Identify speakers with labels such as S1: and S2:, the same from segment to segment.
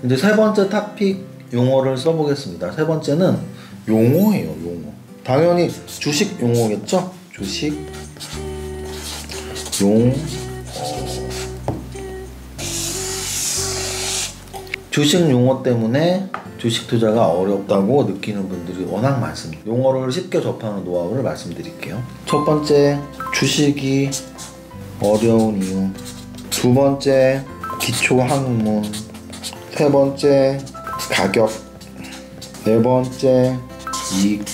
S1: 이제 세 번째 토픽 용어를 써보겠습니다. 세 번째는 용어예요. 용어. 당연히 주식 용어겠죠? 주식 용어. 주식 용어 때문에 주식 투자가 어렵다고 느끼는 분들이 워낙 많습니다. 용어를 쉽게 접하는 노하우를 말씀드릴게요. 첫 번째, 주식이 어려운 이유. 두 번째, 기초 학문. 세 번째, 가격. 네 번째, 이익.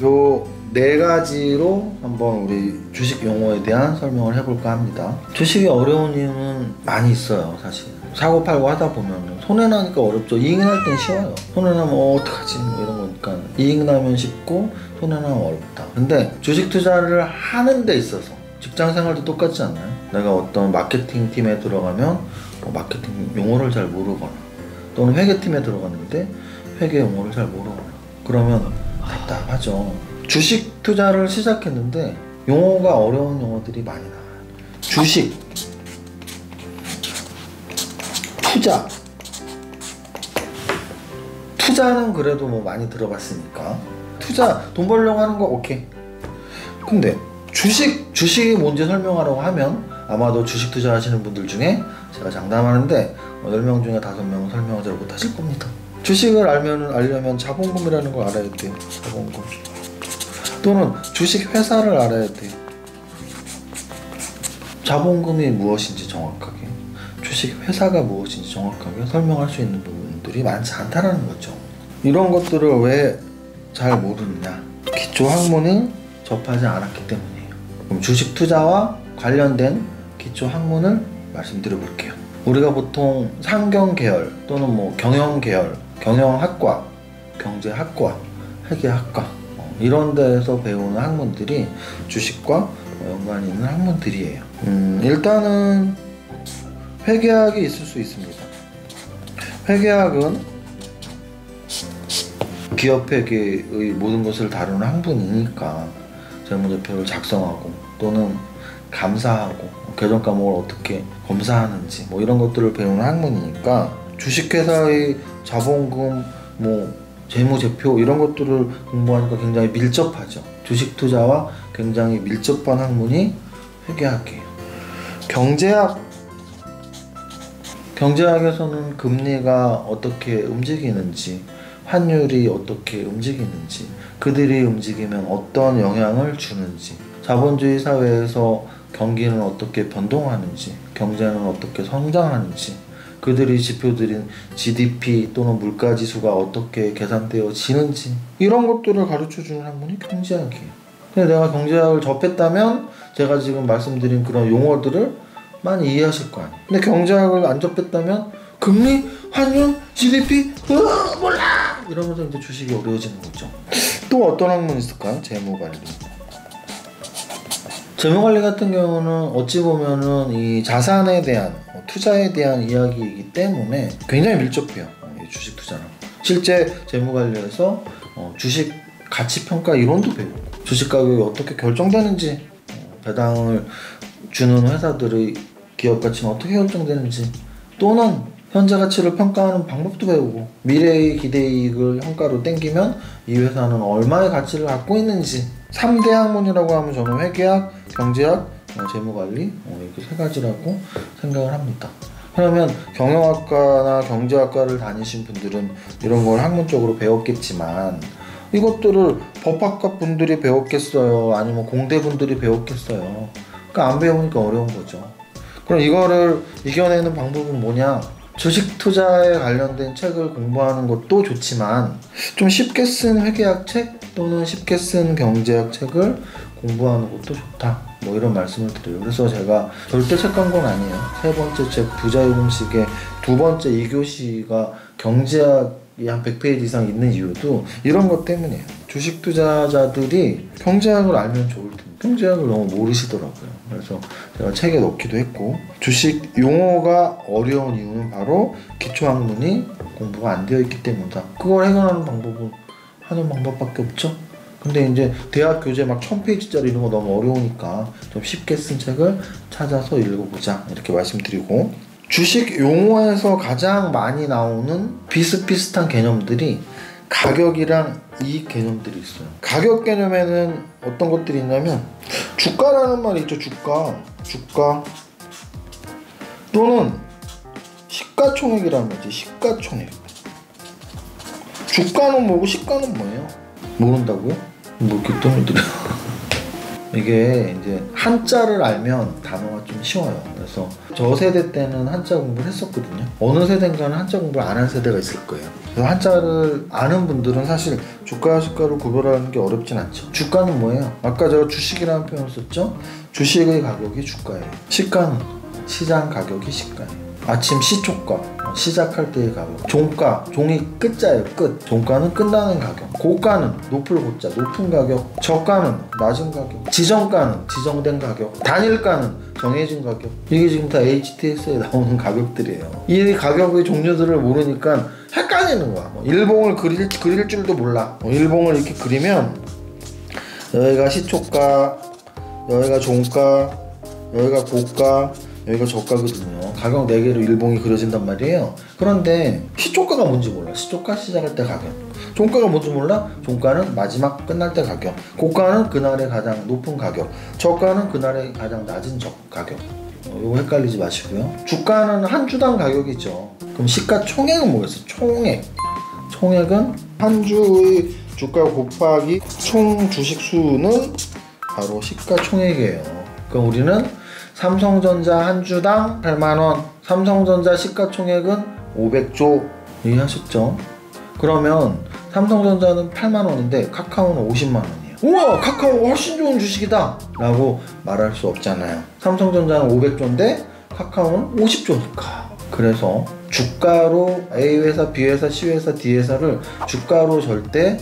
S1: 요 네 가지로 한번 우리 주식 용어에 대한 설명을 해볼까 합니다. 주식이 어려운 이유는 많이 있어요. 사실 사고 팔고 하다 보면 손해 나니까 어렵죠. 이익 날 땐 쉬워요. 손해 나면 어떡하지 뭐 이런 거니까 이익 나면 쉽고 손해 나면 어렵다. 근데 주식 투자를 하는 데 있어서 직장 생활도 똑같지 않나요? 내가 어떤 마케팅 팀에 들어가면 마케팅 용어를 잘 모르거나 또는 회계팀에 들어갔는데 회계 용어를 잘 모르거나 그러면 답답하죠. 주식 투자를 시작했는데 용어가 어려운 용어들이 많이 나와요. 주식, 투자는 그래도 뭐 많이 들어봤으니까 투자 돈 벌려고 하는 거 오케이. 근데 주식이 뭔지 설명하라고 하면 아마도 주식 투자하시는 분들 중에 제가 장담하는데 10명 중에 5명은 설명을 잘 못하실 겁니다. 주식을 알려면 자본금이라는 걸 알아야 돼요. 자본금. 또는 주식 회사를 알아야 돼요. 자본금이 무엇인지 정확하게, 주식 회사가 무엇인지 정확하게 설명할 수 있는 부분들이 많지 않다라는 거죠. 이런 것들을 왜 잘 모르느냐? 기초 학문을 접하지 않았기 때문이에요. 그럼 주식 투자와 관련된 기초 학문을 말씀드려 볼게요. 우리가 보통 상경 계열 또는 뭐 경영 계열, 경영학과, 경제학과, 회계학과 이런 데에서 배우는 학문들이 주식과 연관이 있는 학문들이에요. 일단은 회계학이 있을 수 있습니다. 회계학은 기업회계의 모든 것을 다루는 학문이니까 재무제표를 작성하고 또는 감사하고 계정 과목을 어떻게 검사하는지 뭐 이런 것들을 배우는 학문이니까 주식회사의 자본금 뭐 재무제표 이런 것들을 공부하니까 굉장히 밀접하죠. 주식 투자와 굉장히 밀접한 학문이 회계학이에요. 경제학에서는 금리가 어떻게 움직이는지, 환율이 어떻게 움직이는지, 그들이 움직이면 어떤 영향을 주는지, 자본주의 사회에서 경기는 어떻게 변동하는지, 경제는 어떻게 성장하는지, 그들이 지표들인 GDP 또는 물가지수가 어떻게 계산되어지는지 이런 것들을 가르쳐주는 학문이 경제학이에요. 근데 내가 경제학을 접했다면 제가 지금 말씀드린 그런 용어들을 많이 이해하실 거 아니에요. 근데 경제학을 안 접했다면 금리, 환율, GDP 몰라 이러면서 이제 주식이 어려워지는 거죠. 또 어떤 학문이 있을까요? 재무관리. 재무관리 같은 경우는 어찌 보면은 이 자산에 대한 투자에 대한 이야기이기 때문에 굉장히 밀접해요. 이 주식 투자랑. 실제 재무관리에서 주식 가치평가 이론도 배우고 주식 가격이 어떻게 결정되는지 배당을 주는 회사들의 기업 가치는 어떻게 결정되는지 또는 현재 가치를 평가하는 방법도 배우고 미래의 기대이익을 현가로 땡기면 이 회사는 얼마의 가치를 갖고 있는지 3대 학문이라고 하면 저는 회계학, 경제학, 재무관리 이렇게 세 가지라고 생각을 합니다. 그러면 경영학과나 경제학과를 다니신 분들은 이런 걸 학문적으로 배웠겠지만 이것들을 법학과 분들이 배웠겠어요? 아니면 공대 분들이 배웠겠어요? 그러니까 안 배우니까 어려운 거죠. 그럼 이거를 이겨내는 방법은 뭐냐? 주식 투자에 관련된 책을 공부하는 것도 좋지만 좀 쉽게 쓴 회계학 책 또는 쉽게 쓴 경제학 책을 공부하는 것도 좋다. 뭐 이런 말씀을 드려요. 그래서 제가 절대 책 간 건 아니에요. 세 번째 책 부자유공식의 두 번째 2교시가 경제학이 한 100페이지 이상 있는 이유도 이런 것 때문이에요. 주식 투자자들이 경제학을 알면 좋을 텐데 경제학을 너무 모르시더라고요. 그래서 제가 책에 넣기도 했고 주식 용어가 어려운 이유는 바로 기초학문이 공부가 안 되어 있기 때문이다. 그걸 해결하는 방법은 하는 방법밖에 없죠. 근데 이제 대학 교재 막 1000페이지짜리 이런 거 너무 어려우니까 좀 쉽게 쓴 책을 찾아서 읽어보자 이렇게 말씀드리고 주식 용어에서 가장 많이 나오는 비슷비슷한 개념들이 가격이랑 이익 개념들이 있어요. 가격 개념에는 어떤 것들이 있냐면 주가라는 말이 있죠. 주가 또는 시가총액이라는 거지. 시가총액. 주가는 뭐고 시가는 뭐예요? 모른다고요? 뭐 이렇게 뜸을 들여. 이게 이제 한자를 알면 단어가 좀 쉬워요. 그래서 저 세대 때는 한자 공부를 했었거든요. 어느 세대인가는 한자 공부를 안 한 세대가 있을 거예요. 그래서 한자를 아는 분들은 사실 주가와 시가를 구별하는 게 어렵진 않죠. 주가는 뭐예요? 아까 제가 주식이라는 표현을 썼죠? 주식의 가격이 주가예요. 시가는 시장 가격이 시가예요. 아침 시초가, 시작할 때의 가격. 종가, 종이 끝자예요. 끝. 종가는 끝나는 가격. 고가는 높을 고자, 높은 가격. 저가는 낮은 가격. 지정가는 지정된 가격. 단일가는 정해진 가격. 이게 지금 다 HTS에 나오는 가격들이에요. 이 가격의 종류들을 모르니까 헷갈리는 거야. 일봉을 그릴 줄도 몰라. 일봉을 이렇게 그리면 여기가 시초가, 여기가 종가, 여기가 고가, 여기가 저가거든요. 가격 4개로 일봉이 그려진단 말이에요. 그런데 시초가가 뭔지 몰라. 시초가 시작할 때 가격. 종가가 뭔지 몰라. 종가는 마지막 끝날 때 가격. 고가는 그날의 가장 높은 가격. 저가는 그날의 가장 낮은 가격. 이거 헷갈리지 마시고요. 주가는 한 주당 가격이죠. 그럼 시가총액은 뭐겠어요? 총액은 한 주의 주가 곱하기 총 주식 수는 바로 시가총액이에요. 그럼 우리는 삼성전자 한 주당 8만원, 삼성전자 시가총액은 500조. 이해하셨죠? 그러면 삼성전자는 8만원인데 카카오는 50만원이에요. 우와! 카카오가 훨씬 좋은 주식이다! 라고 말할 수 없잖아요. 삼성전자는 500조인데 카카오는 50조니까. 그래서 주가로 A회사, B회사, C회사, D회사를 주가로 절대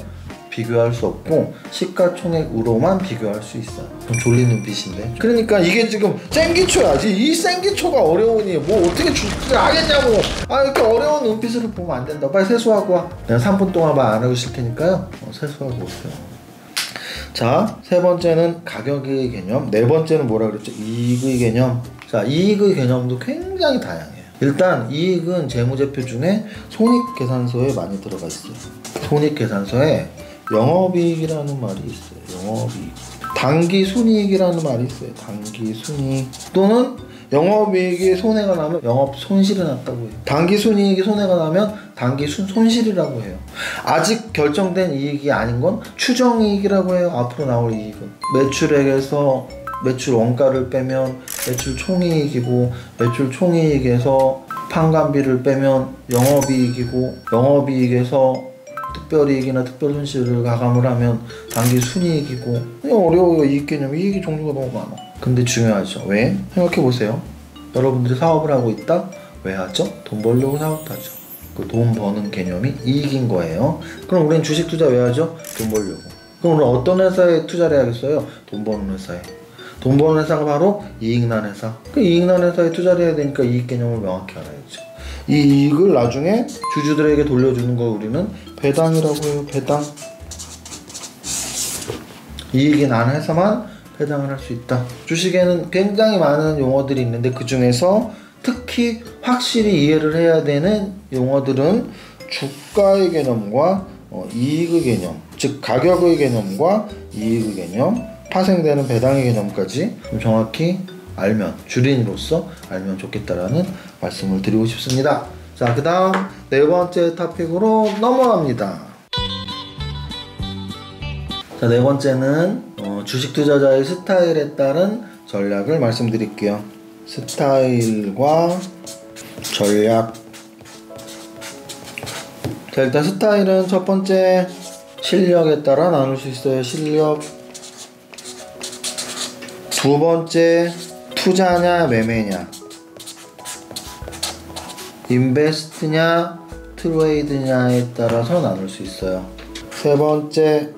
S1: 비교할 수 없고 시가총액으로만 비교할 수 있어요. 좀 졸린 눈빛인데. 그러니까 이게 지금 생기초야지. 이 생기초가 어려우니 뭐 어떻게 주식을 하겠냐고. 이렇게 어려운 눈빛으로 보면 안 된다. 빨리 세수하고 와. 내가 3분 동안 말 안 하고 있을 테니까요. 세수하고 오세요. 자, 세 번째는 가격의 개념. 네 번째는 뭐라 그랬죠? 이익의 개념. 자, 이익의 개념도 굉장히 다양해요. 일단 이익은 재무제표 중에 손익계산서에 많이 들어가 있어요. 손익계산서에 영업이익이라는 말이 있어요. 영업이익. 당기순이익이라는 말이 있어요. 당기순이익. 또는 영업이익이 손해가 나면 영업손실이 났다고 해요. 당기순이익이 손해가 나면 당기손실이라고 해요. 아직 결정된 이익이 아닌 건 추정이익이라고 해요. 앞으로 나올 이익은. 매출액에서 매출 원가를 빼면 매출 총이익이고, 매출 총이익에서 판관비를 빼면 영업이익이고, 영업이익에서 특별이익이나 특별손실을 가감을 하면 당기순이익이고. 어려워요. 이익 개념. 이익의 종류가 너무 많아. 근데 중요하죠. 왜? 생각해보세요. 여러분들이 사업을 하고 있다? 왜 하죠? 돈 벌려고 사업하죠. 그 돈 버는 개념이 이익인 거예요. 그럼 우리는 주식 투자 왜 하죠? 돈 벌려고. 그럼 우리는 어떤 회사에 투자를 해야겠어요? 돈 버는 회사에. 돈 버는 회사가 바로 이익난 회사. 그 이익난 회사에 투자를 해야 되니까 이익 개념을 명확히 알아야죠. 이 이익을 나중에 주주들에게 돌려주는 걸 우리는 배당이라고 해요. 배당. 이익이 난 회사만 배당을 할 수 있다. 주식에는 굉장히 많은 용어들이 있는데 그 중에서 특히 확실히 이해를 해야 되는 용어들은 주가의 개념과 이익의 개념, 즉 가격의 개념과 이익의 개념, 파생되는 배당의 개념까지 좀 정확히 알면, 주린이로서 알면 좋겠다라는 말씀을 드리고 싶습니다. 자, 그 다음 네 번째 토픽으로 넘어갑니다. 자, 네 번째는 주식 투자자의 스타일에 따른 전략을 말씀드릴게요. 스타일과 전략. 자, 일단 스타일은 첫 번째 실력에 따라 나눌 수 있어요. 실력. 두 번째 투자냐 매매냐, 인베스트냐 트레이드냐에 따라서 나눌 수 있어요. 세 번째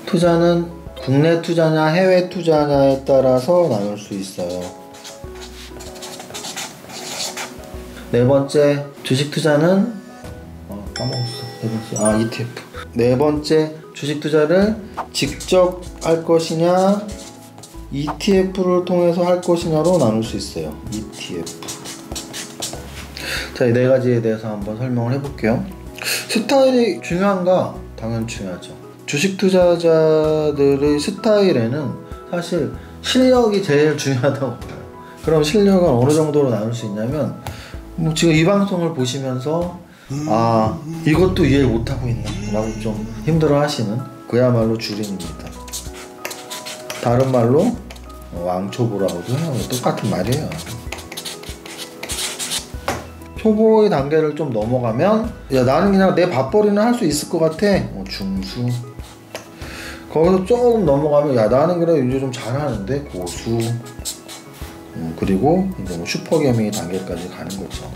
S1: 투자는 국내 투자냐 해외 투자냐에 따라서 나눌 수 있어요. 네 번째 주식 투자는 까먹었어. 네 번째 ETF. 네 번째 주식 투자를 직접 할 것이냐 ETF를 통해서 할 것이냐로 나눌 수 있어요. ETF. 자, 이 네 가지에 대해서 한번 설명을 해볼게요. 스타일이 중요한가? 당연 중요하죠. 주식 투자자들의 스타일에는 사실 실력이 제일 중요하다고 봐요. 그럼 실력은 어느 정도로 나눌 수 있냐면, 뭐 지금 이 방송을 보시면서 아, 이것도 이해 못하고 있나 라고 좀 힘들어 하시는 그야말로 주린입니다. 다른 말로 왕초보라고도 해요. 똑같은 말이에요. 초보의 단계를 좀 넘어가면, 야, 나는 그냥 내 밥벌이는 할 수 있을 것 같아. 중수. 거기서 조금 넘어가면, 야, 나는 그래 이제 좀 잘하는데. 고수. 그리고 이제 뭐 슈퍼개미 단계까지 가는 거죠.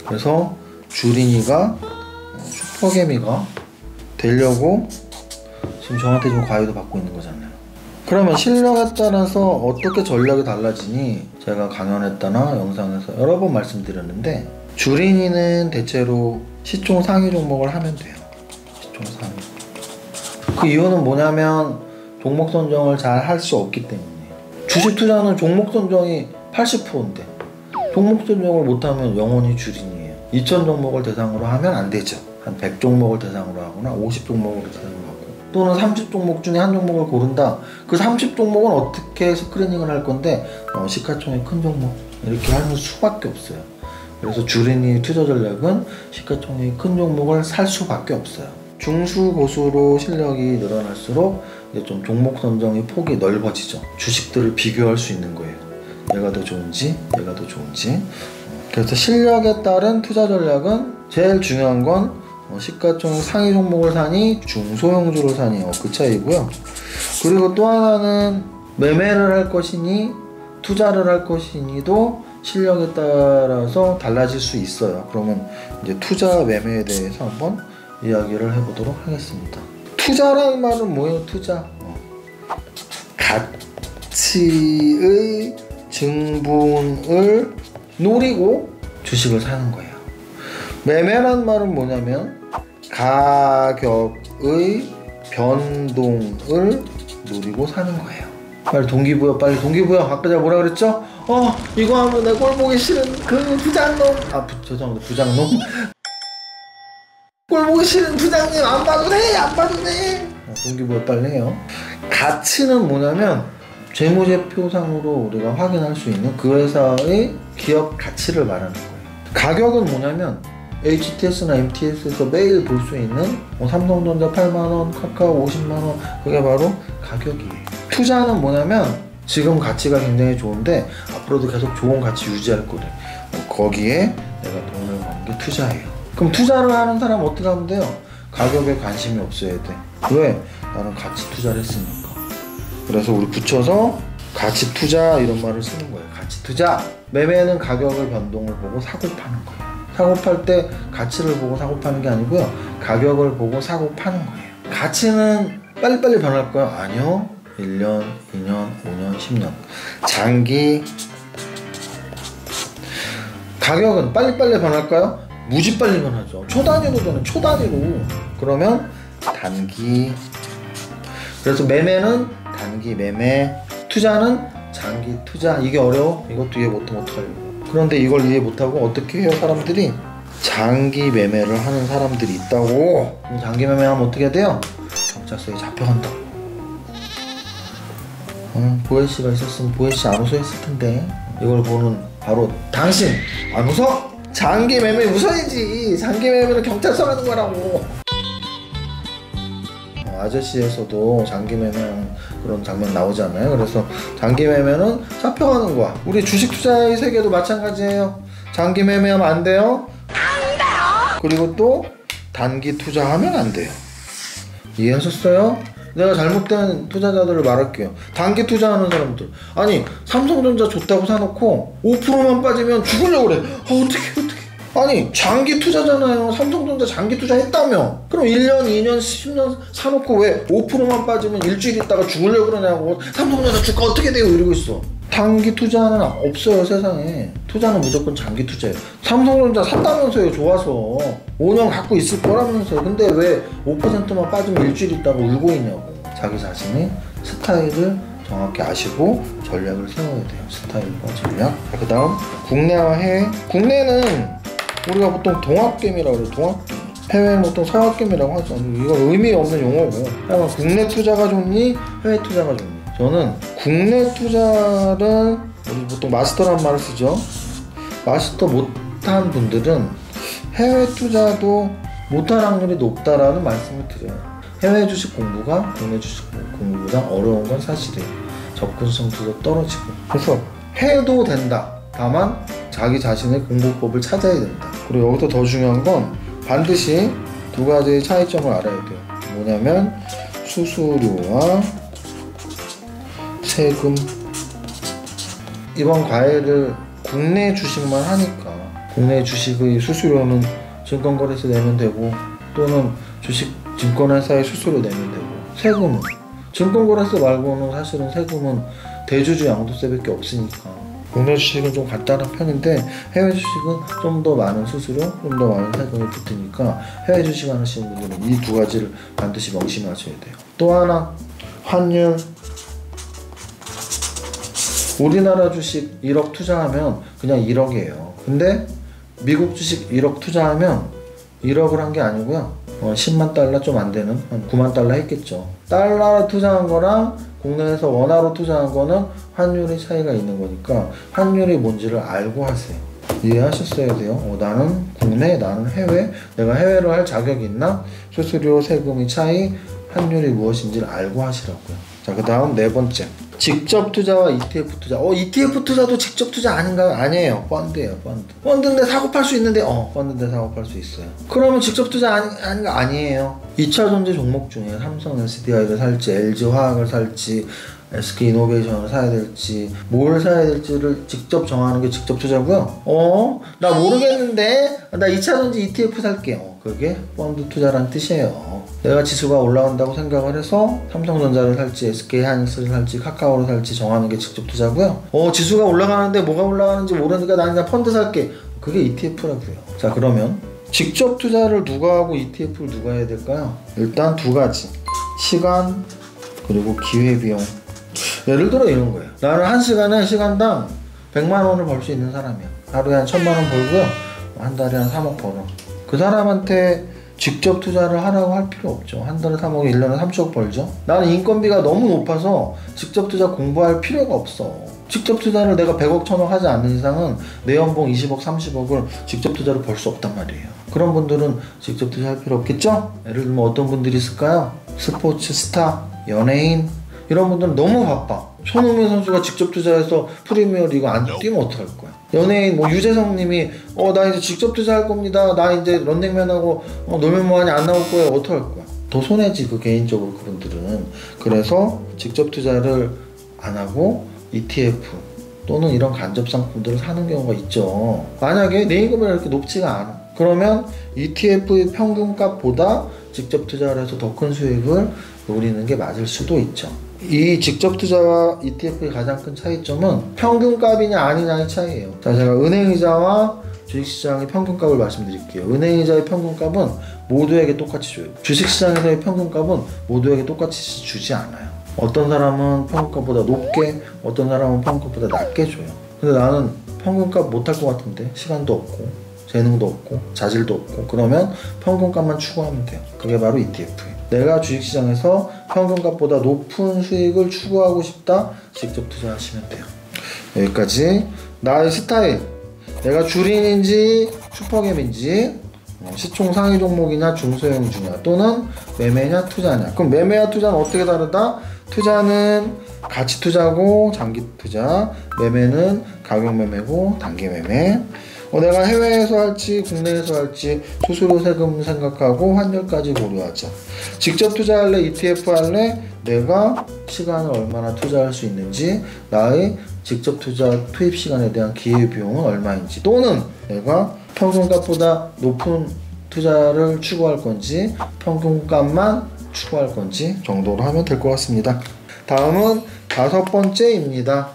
S1: 그래서 주린이가 슈퍼개미가 되려고 지금 저한테 좀 과외도 받고 있는 거잖아요. 그러면 실력에 따라서 어떻게 전략이 달라지니, 제가 강연했다나 영상에서 여러 번 말씀드렸는데, 주린이는 대체로 시총 상위 종목을 하면 돼요. 시총 상위. 그 이유는 뭐냐면 종목 선정을 잘 할 수 없기 때문이에요. 주식 투자는 종목 선정이 80%인데 종목 선정을 못하면 영원히 주린이에요. 2000 종목을 대상으로 하면 안 되죠. 한 100 종목을 대상으로 하거나 50 종목을 대상으로 하고, 또는 30 종목 중에 한 종목을 고른다. 그 30 종목은 어떻게 스크리닝을 할 건데, 시가총액 큰 종목 이렇게 하는 수밖에 없어요. 그래서 주린이 투자 전략은 시가총액 큰 종목을 살 수밖에 없어요. 중수 고수로 실력이 늘어날수록 이제 좀 종목 선정의 폭이 넓어지죠. 주식들을 비교할 수 있는 거예요. 얘가 더 좋은지 얘가 더 좋은지. 그래서 실력에 따른 투자 전략은 제일 중요한 건 시가총액 상위 종목을 사니 중소형주를 사니, 그 차이고요. 그리고 또 하나는 매매를 할 것이니 투자를 할 것이니도 실력에 따라서 달라질 수 있어요. 그러면 이제 투자 매매에 대해서 한번 이야기를 해보도록 하겠습니다. 투자라는 말은 뭐예요? 투자. 가치의 증분을 노리고 주식을 사는 거예요. 매매라는 말은 뭐냐면 가격의 변동을 노리고 사는 거예요. 빨리 동기부여, 빨리 동기부여. 아까 제가 뭐라 그랬죠? 이거 하면 내 꼴 보기 싫은 그 부장놈. 죄송합니다. 부장놈. 꼴 보기 싫은 부장님 안 봐도 돼, 안 봐도 돼. 동기부여 빨리 해요. 가치는 뭐냐면 재무제표상으로 우리가 확인할 수 있는 그 회사의 기업 가치를 말하는 거예요. 가격은 뭐냐면 HTS나 MTS에서 매일 볼 수 있는 삼성전자 8만원, 카카오 50만원, 그게 바로 가격이에요. 투자는 뭐냐면 지금 가치가 굉장히 좋은데 앞으로도 계속 좋은 가치 유지할 거래. 거기에 내가 돈을 버는 게 투자예요. 그럼 투자를 하는 사람은 어떻게 하면 돼요? 가격에 관심이 없어야 돼. 왜? 나는 가치 투자를 했으니까. 그래서 우리 붙여서 가치 투자 이런 말을 쓰는 거예요. 가치 투자. 매매는 가격을 변동을 보고 사고 파는 거예요. 사고 팔 때 가치를 보고 사고 파는 게 아니고요, 가격을 보고 사고 파는 거예요. 가치는 빨리빨리 변할까요? 아니요. 1년, 2년, 5년, 10년. 장기. 가격은 빨리빨리 변할까요? 무지 빨리 변하죠. 초단위로 변해, 초단위로. 그러면 단기. 그래서 매매는 단기 매매, 투자는 장기 투자. 이게 어려워? 이것도 이해 못하면 어떡하려고. 그런데 이걸 이해 못하고 어떻게 해요? 사람들이 장기 매매를 하는 사람들이 있다고. 장기 매매하면 어떻게 돼요? 경찰서에 잡혀간다고. 보혜씨가 있었으면 보혜씨 안 웃어했을 텐데. 이걸 보는 바로 당신 안 웃어? 장기 매매 웃어야지. 장기 매매는 경찰서 가는 거라고. 아저씨에서도 장기 매매하는 그런 장면 나오잖아요. 그래서 장기 매매는 잡혀가는 거야. 우리 주식 투자의 세계도 마찬가지예요. 장기 매매하면 안 돼요. 안 돼요. 그리고 또 단기 투자하면 안 돼요. 이해하셨어요? 내가 잘못된 투자자들을 말할게요. 단기 투자하는 사람들, 아니 삼성전자 좋다고 사놓고 5%만 빠지면 죽으려고 그래. 어떡해. 아니 장기 투자잖아요. 삼성전자 장기 투자했다며. 그럼 1년, 2년, 10년 사놓고 왜 5%만 빠지면 일주일 있다가 죽으려고 그러냐고. 삼성전자 주가 어떻게 돼요? 이러고 있어. 단기 투자는 없어요, 세상에. 투자는 무조건 장기 투자예요. 삼성전자 샀다면서요, 좋아서 5년 갖고 있을 거라면서요. 근데 왜 5%만 빠지면 일주일 있다가 울고 있냐고. 자기 자신의 스타일을 정확히 아시고 전략을 세워야 돼요. 스타일과 전략. 그 다음 국내와 해외. 국내는 우리가 보통 동학개미라고 그래요. 동학개미. 해외는 보통 서학개미라고 하죠. 이건 의미 없는 용어고. 하여간 국내 투자가 좋니 해외 투자가 좋니. 저는 국내 투자를 우리 보통 마스터란 말을 쓰죠. 마스터 못한 분들은 해외 투자도 못할 확률이 높다라는 말씀을 드려요. 해외 주식 공부가 국내 주식 공부보다 어려운 건 사실이에요. 접근성도 떨어지고. 그래서 해도 된다. 다만 자기 자신의 공부법을 찾아야 된다. 그리고 여기서 더 중요한 건 반드시 두 가지의 차이점을 알아야 돼요. 뭐냐면 수수료와 세금. 이번 과외를 국내 주식만 하니까 국내 주식의 수수료는 증권거래소 내면 되고 또는 주식 증권회사에 수수료 내면 되고 세금은 증권거래소 말고는 사실은 세금은 대주주 양도세밖에 없으니까 국내 주식은 좀 간단한 편인데 해외 주식은 좀 더 많은 수수료, 좀 더 많은 세금이 붙으니까 해외 주식 하시는 분들은 이 두 가지를 반드시 명심하셔야 돼요. 또 하나 환율. 우리나라 주식 1억 투자하면 그냥 1억이에요. 근데 미국 주식 1억 투자하면 1억을 한 게 아니고요. 10만 달러 좀 안 되는 한 9만 달러 했겠죠. 달러 투자한 거랑 국내에서 원화로 투자한 거는 환율의 차이가 있는 거니까 환율이 뭔지를 알고 하세요. 이해하셨어야 돼요. 나는 국내, 나는 해외, 내가 해외로 할 자격이 있나? 수수료, 세금의 차이, 환율이 무엇인지를 알고 하시라고요. 자, 그 다음 네 번째. 직접 투자와 ETF 투자. ETF 투자도 직접 투자 아닌가요? 아니에요. 펀드예요, 펀드. 펀드인데 사고 팔 수 있는데, 펀드인데 사고 팔 수 있어요. 그러면 직접 투자 아닌가? 아니에요. 2차 전지 종목 중에 삼성 SDI를 살지, LG 화학을 살지, SK 이노베이션을 사야 될지, 뭘 사야 될지를 직접 정하는 게 직접 투자고요. 나 모르겠는데, 나 2차 전지 ETF 살게요. 그게 펀드 투자라는 뜻이에요. 내가 지수가 올라간다고 생각을 해서 삼성전자를 살지, SK 하이닉스를 살지, 카카오를 살지 정하는 게 직접 투자고요. 지수가 올라가는데 뭐가 올라가는지 모르니까 나 그냥 펀드 살게. 그게 ETF라고요. 자, 그러면 직접 투자를 누가 하고 ETF를 누가 해야 될까요? 일단 두 가지. 시간 그리고 기회비용. 예를 들어 이런 거예요. 나는 한 시간에 시간당 100만 원을 벌 수 있는 사람이야. 하루에 한 1000만 원 벌고요. 한 달에 한 3억 벌어. 그 사람한테 직접 투자를 하라고 할 필요 없죠. 한 달에 3억, 1년에 30억 벌죠. 나는 인건비가 너무 높아서 직접 투자 공부할 필요가 없어. 직접 투자를 내가 100억, 1000억 하지 않는 이상은 내 연봉 20억, 30억을 직접 투자로 벌 수 없단 말이에요. 그런 분들은 직접 투자할 필요 없겠죠? 예를 들면 어떤 분들이 있을까요? 스포츠 스타, 연예인, 이런 분들은 너무 바빠. 손흥민 선수가 직접 투자해서 프리미어리그 안 뛰면 어떡할 거야. 연예인 유재석 님이 나 이제 직접 투자할 겁니다. 나 이제 런닝맨하고 놀면 뭐하니 안 나올 거예요. 어떡할 거야. 더 손해지 개인적으로 그분들은. 그래서 직접 투자를 안 하고 ETF 또는 이런 간접 상품들을 사는 경우가 있죠. 만약에 내 임금이 이렇게 높지가 않아. 그러면 ETF의 평균값보다 직접 투자를 해서 더 큰 수익을 노리는 게 맞을 수도 있죠. 이 직접 투자와 ETF의 가장 큰 차이점은 평균값이냐 아니냐의 차이예요. 자, 제가 은행이자와 주식시장의 평균값을 말씀드릴게요. 은행이자의 평균값은 모두에게 똑같이 줘요. 주식시장에서의 평균값은 모두에게 똑같이 주지 않아요. 어떤 사람은 평균값보다 높게, 어떤 사람은 평균값보다 낮게 줘요. 근데 나는 평균값 못할 것 같은데 시간도 없고 재능도 없고 자질도 없고 그러면 평균값만 추구하면 돼요. 그게 바로 ETF예요. 내가 주식시장에서 평균값보다 높은 수익을 추구하고 싶다? 직접 투자하시면 돼요. 여기까지. 나의 스타일. 내가 주린인지 슈퍼갭인지 시총 상위 종목이냐 중소형주냐 또는 매매냐 투자냐. 그럼 매매와 투자는 어떻게 다르다? 투자는 가치 투자고 장기 투자, 매매는 가격 매매고 단기 매매. 내가 해외에서 할지 국내에서 할지 수수료 세금 생각하고 환율까지 고려하자. 직접 투자할래? ETF 할래? 내가 시간을 얼마나 투자할 수 있는지, 나의 직접 투자 투입 시간에 대한 기회비용은 얼마인지, 또는 내가 평균값보다 높은 투자를 추구할 건지 평균값만 추구할 건지 정도로 하면 될 것 같습니다. 다음은 5번째입니다.